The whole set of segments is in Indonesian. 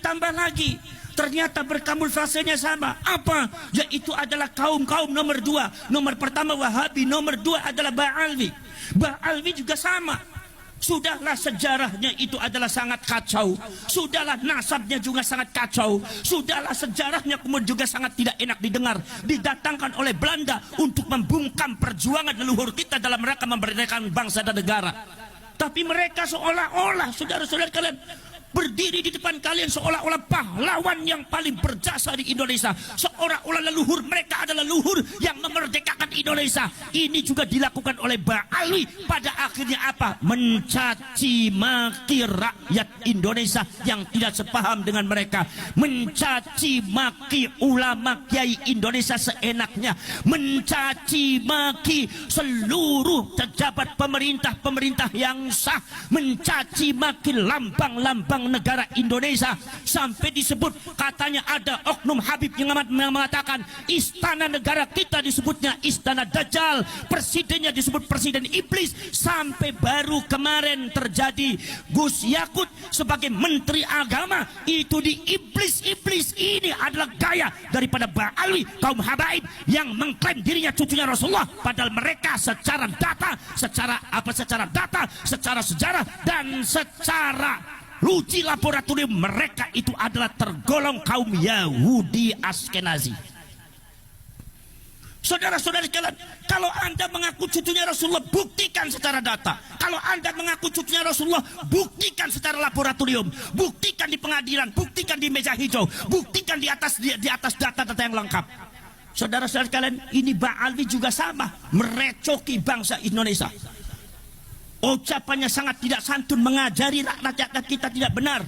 Tambah lagi, ternyata berkamuflasenya sama. Apa? Yaitu adalah kaum-kaum nomor dua. Nomor pertama Wahabi, nomor dua adalah Ba'alwi. Ba'alwi juga sama. Sudahlah sejarahnya itu adalah sangat kacau. Sudahlah nasabnya juga sangat kacau. Sudahlah sejarahnya kemudian juga sangat tidak enak didengar. Didatangkan oleh Belanda untuk membungkam perjuangan leluhur kita dalam rangka memerdekakan bangsa dan negara. Tapi mereka seolah-olah, saudara-saudara kalian, berdiri di depan kalian seolah-olah pahlawan yang paling berjasa di Indonesia. Seolah-olah leluhur mereka adalah leluhur yang memerdekakan Indonesia. Ini juga dilakukan oleh Ba'alwi. Pada akhirnya apa? Mencaci maki rakyat Indonesia yang tidak sepaham dengan mereka. Mencaci maki ulama kiai Indonesia seenaknya. Mencaci maki seluruh pejabat pemerintah yang sah. Mencaci maki lambang-lambang negara Indonesia, sampai disebut katanya ada oknum Habib yang mengatakan istana negara kita disebutnya istana Dajjal, presidennya disebut presiden iblis. Sampai baru kemarin terjadi Gus Yakut sebagai menteri agama itu di iblis. Ini adalah gaya daripada Ba'alwi, kaum habaib yang mengklaim dirinya cucunya Rasulullah, padahal mereka secara data, secara sejarah dan secara uji laboratorium mereka itu adalah tergolong kaum Yahudi Askenazi. Saudara-saudara sekalian, kalau Anda mengaku cucunya Rasulullah, buktikan secara data. Kalau Anda mengaku cucunya Rasulullah, buktikan secara laboratorium, buktikan di pengadilan, buktikan di meja hijau, buktikan di atas data-data yang lengkap. Saudara-saudara sekalian, ini Ba'alwi juga sama, merecoki bangsa Indonesia. Ucapannya sangat tidak santun, mengajari rakyat kita tidak benar,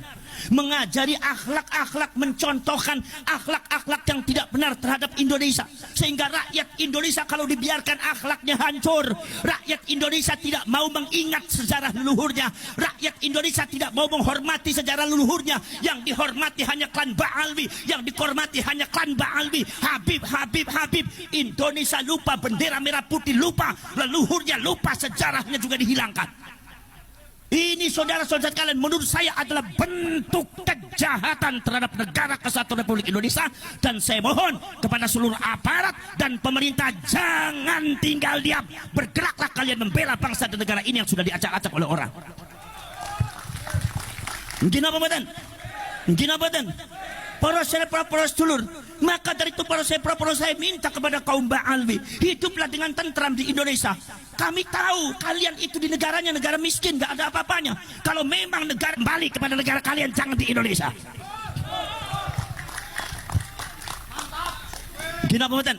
mengajari akhlak-akhlak, mencontohkan akhlak-akhlak yang tidak benar terhadap Indonesia, sehingga rakyat Indonesia kalau dibiarkan akhlaknya hancur. Rakyat Indonesia tidak mau mengingat sejarah leluhurnya. Rakyat Indonesia tidak mau menghormati sejarah leluhurnya. Yang dihormati hanya klan Ba'alwi, yang dihormati hanya klan Ba'alwi. Habib. Indonesia lupa, bendera merah putih lupa, leluhurnya lupa, sejarahnya juga dihilangkan. Ini saudara-saudara kalian, menurut saya adalah bentuk kejahatan terhadap negara kesatuan Republik Indonesia. Dan saya mohon kepada seluruh aparat dan pemerintah, jangan tinggal diam. Bergeraklah kalian membela bangsa dan negara ini yang sudah diacak-acak oleh orang. Mungkin apa badan? Para sedulur, maka dari itu para saya minta kepada kaum Ba'alwi, hiduplah dengan tentram di Indonesia. Kami tahu kalian itu di negaranya negara miskin, gak ada apa-apanya. Kalau memang negara kembali kepada negara kalian, jangan di Indonesia. Gimana?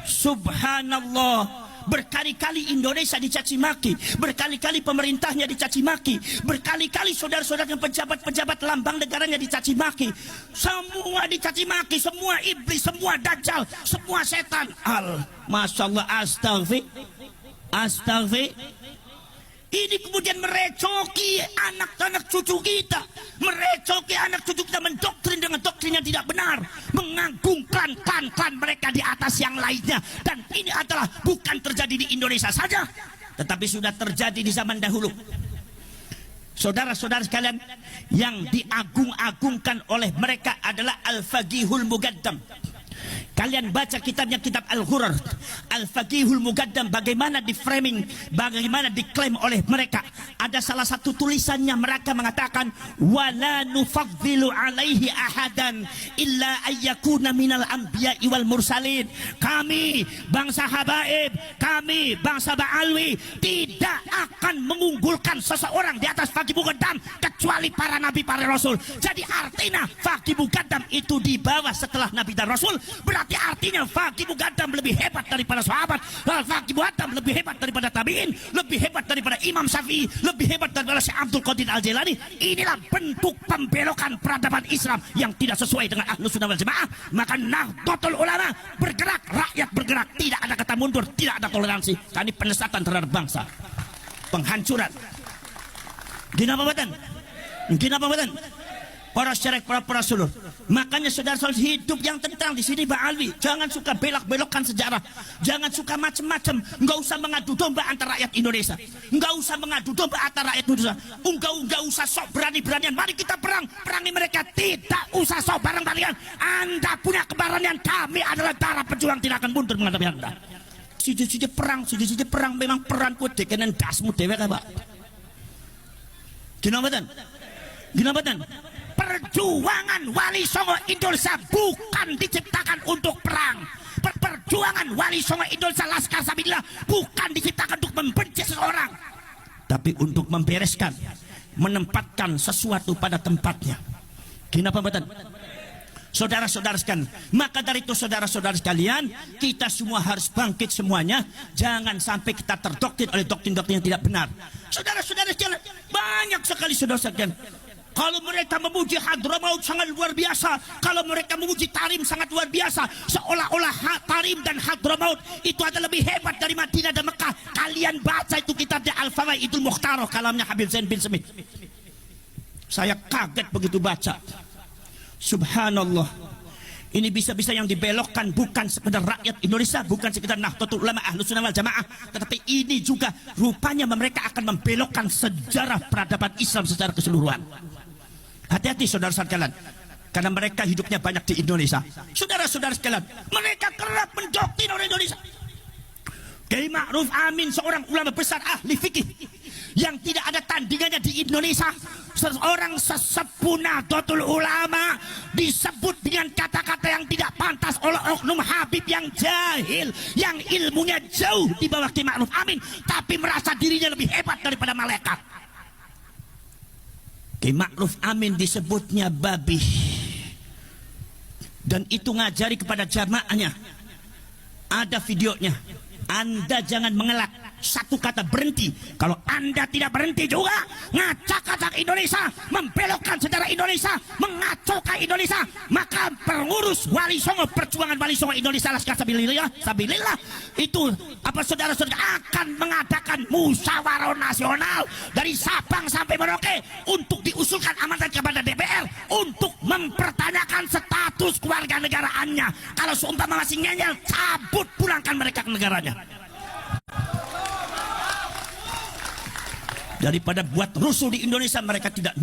Subhanallah. Berkali-kali Indonesia dicaci maki, berkali-kali pemerintahnya dicaci maki, berkali-kali saudara-saudara yang pejabat-pejabat lambang negaranya dicaci maki. Semua dicaci maki, semua iblis, semua dajjal, semua setan. Masya Allah, astagfir. Ini kemudian merecoki anak-anak cucu kita, merecoki anak cucu kita, mendoktrin dengan doktrin yang tidak benar, mengagungkan klan mereka di atas yang lainnya. Dan ini adalah bukan terjadi di Indonesia saja, tetapi sudah terjadi di zaman dahulu. Saudara-saudara sekalian, yang diagung-agungkan oleh mereka adalah Al-Faqihul Muqaddam. Kalian baca kitabnya, kitab Al-Ghurar, Al-Faqihul Muqaddam, bagaimana di framing, bagaimana diklaim oleh mereka. Ada salah satu tulisannya mereka mengatakan, wala nufaddilu alaihi ahadan illa ayyakuna minal anbiya'i wal mursalin. Kami bangsa habaib, kami bangsa Ba'alwi tidak akan mengunggulkan seseorang di atas Faqih Muqaddam kecuali para nabi, para rasul. Jadi artinya Faqih Muqaddam itu di bawah setelah nabi dan rasul. Berarti artinya Faqih Muqaddam lebih hebat daripada sahabat, Faqih Muqaddam lebih hebat daripada tabi'in, lebih hebat daripada Imam Syafi'i, lebih hebat daripada Syekh Abdul Qadir Al-Jailani. Inilah bentuk pembelokan peradaban Islam yang tidak sesuai dengan Ahlus Sunnah wal Jamaah. Maka Nahdlatul Ulama bergerak, rakyat bergerak, tidak ada kata mundur, tidak ada toleransi. Ini penyesatan terhadap bangsa, penghancuran. Gina apa badan? para syarek, para sulur. Makanya saudara-saudara, hidup yang tentang di sini Pak Alwi. Jangan suka belok-belokkan sejarah. Jangan suka macam-macam. Enggak usah mengadu domba antara rakyat Indonesia. Enggak usah mengadu domba antara rakyat Indonesia. Enggak usah sok berani-beranian. Mari kita perang. Perangi mereka. Tidak usah sok bareng-barengan. Anda punya keberanian. Kami adalah para pejuang, tidak akan mundur menghadapi Anda. Siji-siji perang memang peran ku dekenen dasmu dewek Pak. Gimana? Perjuangan Wali Songo Indonesia bukan diciptakan untuk perang. Perjuangan Wali Songo Indonesia Laskar Sabilillah bukan diciptakan untuk membenci seseorang, tapi untuk membereskan, menempatkan sesuatu pada tempatnya. Kenapa betul? Saudara-saudara sekalian, maka dari itu saudara-saudara sekalian, kita semua harus bangkit semuanya. Jangan sampai kita terdoktrin oleh doktrin-doktrin yang tidak benar. Saudara-saudara sekalian, banyak sekali saudara sekalian. Kalau mereka memuji Hadramaut sangat luar biasa. Kalau mereka memuji Tarim sangat luar biasa. Seolah-olah Tarim dan Hadramaut itu adalah lebih hebat dari Madinah dan Mekah. Kalian baca itu kitabnya Al-Fawaidul Mukhtarah, kalamnya Habib Zain bin Smith. Saya kaget begitu baca. Subhanallah. Ini bisa-bisa yang dibelokkan bukan sekedar rakyat Indonesia, bukan sekedar Nahdlatul Ulama Ahlus Sunnah wal Jamaah, tetapi ini juga rupanya mereka akan membelokkan sejarah peradaban Islam secara keseluruhan. Hati-hati saudara sekalian, karena mereka hidupnya banyak di Indonesia. Saudara-saudara sekalian, mereka kerap mendoktrin orang Indonesia. Kiai Ma'ruf Amin, seorang ulama besar ahli fikih yang tidak ada tandingannya di Indonesia, seorang sesepuh Nahdlatul Ulama, disebut dengan kata-kata yang tidak pantas oleh oknum Habib yang jahil, yang ilmunya jauh di bawah Kiai Ma'ruf Amin, tapi merasa dirinya lebih hebat daripada malaikat. Kiai Ma'ruf Amin disebutnya babi, dan itu ngajari kepada jamaahnya. Ada videonya. Anda jangan mengelak satu kata berhenti. Kalau Anda tidak berhenti juga ngacak-ngacak Indonesia, membelokkan sejarah Indonesia, mengacaukan Indonesia, maka pengurus Wali Songo, perjuangan Wali Songo Indonesia Laskar Sabilillah itu saudara-saudara akan mengadakan musyawarah nasional dari Sabang sampai Merauke untuk diusulkan amanat kepada DPR untuk mempertanyakan status kewarganegaraannya. Kalau seumpama masih ngeyel, cabut, pulangkan mereka ke negaranya. Daripada buat rusuh di Indonesia, mereka tidak